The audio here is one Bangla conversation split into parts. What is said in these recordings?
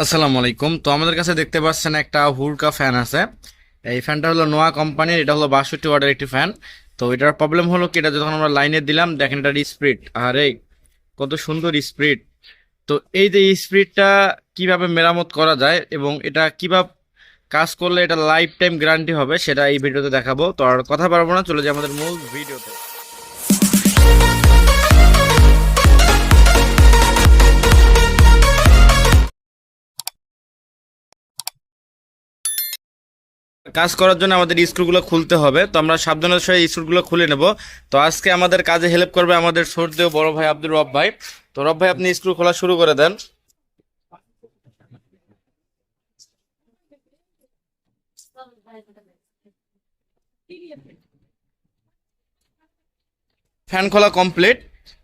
আসসালামু আলাইকুম। তো আমাদের কাছে দেখতে পাচ্ছেন একটা হুরকা ফ্যান আছে। এই ফ্যানটা হলো নোয়া কোম্পানির, এটা হলো 62 ওয়াটের একটি ফ্যান। তো এটার প্রবলেম হলো কি, এটা যখন আমরা লাইনে দিলাম দেখেন এটার স্পিড, আরে কত সুন্দর স্পিড। তো এই যে স্পিডটা কিভাবে মেরামত করা যায় এবং এটা কিভাবে কাজ করলে এটা লাইফ টাইম গ্যারান্টি হবে সেটা এই ভিডিওতে দেখাবো। তো আর কথা পারবো না, চলে যাই আমাদের মূল ভিডিওতে। কাজ করার জন্য আমাদের স্ক্রুগুলো খুলতে হবে, তো আমরা সাবধানের সঙ্গে স্ক্রুগুলো খুলে নেব। তো আজকে আমাদের কাজে হেল্প করবে আমাদের শ্রদ্ধেয় বড় ভাই আব্দুর রব ভাই। তো রব ভাই, আপনি স্ক্রু খোলা শুরু করে দেন। ফ্যান খোলা কমপ্লিট।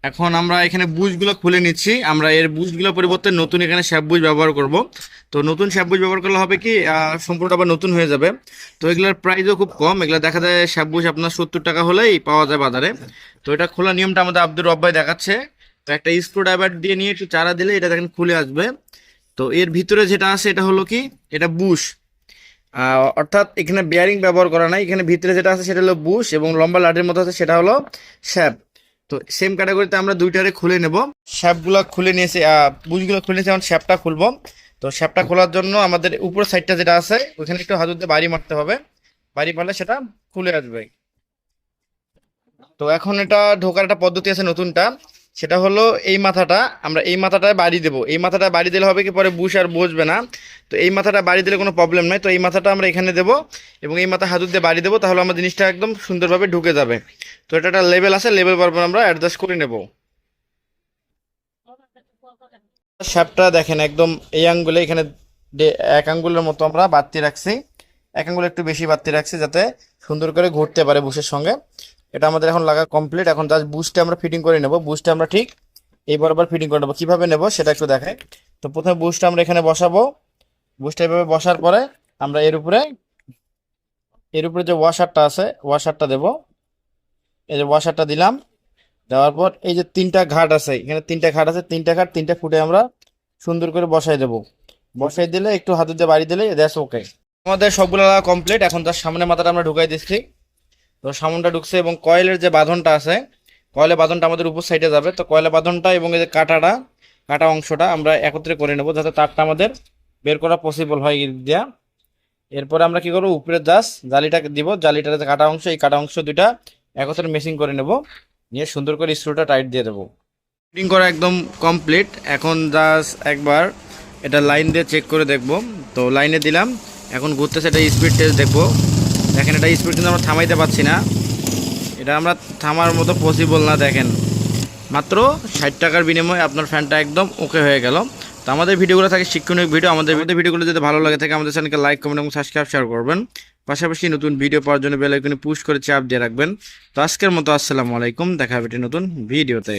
এখন আমরা এখানে বুশগুলো খুলে নিচ্ছি। আমরা এর বুশগুলো পরিবর্তে নতুন এখানে শ্যাপ বুশ ব্যবহার করব। তো নতুন শ্যাপ বুশ ব্যবহার করলে হবে কি, সম্পূর্ণটা আবার নতুন হয়ে যাবে। তো এগুলোর প্রাইসও খুব কম, এগুলো দেখা যায় শ্যাপ বুশ আপনার 70 টাকা হলেই পাওয়া যায় বাজারে। তো এটা খোলা নিয়মটা আমাদের আব্দুর রব ভাই দেখাচ্ছে। তো একটা স্ক্রু ড্রাইভার দিয়ে নিয়ে একটু চারা দিলে এটা দেখেন খুলে আসবে। তো এর ভিতরে যেটা আছে এটা হলো কি, এটা বুশ। অর্থাৎ এখানে বেয়ারিং ব্যবহার করা নাই, এখানে ভিতরে যেটা আছে সেটা হলো বুশ এবং লম্বা লাঠির মতো আছে সেটা হলো শ্যাপ। তো সেম ক্যাটাগরিতে আমরা দুইটারে খুলে নেব। শ্যাপগুলো খুলে নিয়েছি, বুশগুলো খুলে নিয়েছি, এখন শ্যাপটা খুলবো। তো শ্যাপটা খোলার জন্য আমাদের উপর সাইডটা যেটা আছে ওইখানে একটু হাত দিয়ে বাড়ি মারতে হবে, বাড়ি মারলে সেটা খুলে আসবে। তো এখন এটা ঢোকার একটা পদ্ধতি আছে নতুনটা, সেটা হলো এই মাথাটা, আমরা এই মাথাটায় বাড়ি দেবো। এই মাথাটা বাড়ি দিলে হবে কি, পরে বুশ আর বসবে না। তো এই মাথাটা বাড়ি দিলে কোনো প্রবলেম নাই। তো এই মাথাটা আমরা এখানে দেবো এবং এই মাথা হাতুর দিয়ে বাড়ি দেবো, তাহলে আমার জিনিসটা একদম সুন্দরভাবে ঢুকে যাবে। তো এটা একটা লেভেল আছে, লেভেল পর আমরা অ্যাডজাস্ট করে নেব। শ্যাপটা দেখেন একদম এই আঙ্গুলে এখানে এক আঙ্গুলের মতো আমরা বাড়তি রাখছি, এক আঙ্গুলে একটু বেশি বাড়তি রাখছি যাতে সুন্দর করে ঘুরতে পারে বুশের সঙ্গে। এটা আমাদের এখন লাগা কমপ্লিট। এখন জাস্ট বুস্টে আমরা ফিটিং করে নেব। বুস্টে আমরা ঠিক এই বরাবর ফিটিং করে নেবো। কীভাবে নেব সেটা একটু দেখাই। তো প্রথমে বুস্টটা আমরা এখানে বসাবো। বুস্টটা এভাবে বসার পরে আমরা এর উপরে যে ওয়াশারটা আছে ওয়াশারটা দেব। এই যে ওয়াশারটা দিলাম, দেওয়ার পর এই যে তিনটা ঘাট আছে, এখানে তিনটা ঘাট আছে, তিনটা ঘাট তিনটা ফুটে আমরা সুন্দর করে বসাই দেব। বসাই দিলে একটু হাতে দিয়ে বাড়ি দিলে দ্যাটস ওকে। আমাদের সবগুলো কমপ্লিট। এখন তার সামনে মাথাটা আমরা ঢুকাই দিচ্ছি। তো সামনটা ঢুকছে এবং কয়েলের যে বাঁধনটা আছে, কয়েলের বাঁধনটা আমাদের উপর সাইডে যাবে। তো কয়েলের বাঁধনটা এবং এই যে কাটা অংশটা আমরা একত্রে করে নেব যাতে তারটা আমাদের বের করা পসিবল হয় এদিক দিয়া। এরপরে আমরা কি করবো, উপরে জাস্ট জালিটা দিব, জালিটার যে কাটা অংশ, এই কাটা অংশ দুইটা একত্রে মেশিং করে নেব, নিয়ে সুন্দর করে স্ক্রুটা টাইট দিয়ে দেবো। ফিটিং করা একদম কমপ্লিট। এখন জাস্ট একবার এটা লাইন দিয়ে চেক করে দেখব। তো লাইনে দিলাম, এখন ঘুরতেছে, এটা স্পিড টেস্ট দেখবো। দেখেন এটা স্পিড কিন্তু আমরা থামাইতে পারছি না, এটা আমরা থামার মতো পসিবল না। দেখেন মাত্র 60 টাকার বিনিময়ে আপনার ফ্যানটা একদম ওকে হয়ে গেল। তো আমাদের ভিডিওগুলো থাকে শিক্ষণীয় ভিডিও। আমাদের ভিডিওগুলো যদি ভালো লাগে থাকে আমাদের চ্যানেলকে লাইক, কমেন্ট এবং সাবস্ক্রাইব শেয়ার করবেন। পাশাপাশি নতুন ভিডিও পাওয়ার জন্য বেল আইকনে পুশ করে চাপ দিয়ে রাখবেন। তো আজকের মতো আসসালামু আলাইকুম, দেখা হবে একটি নতুন ভিডিওতে।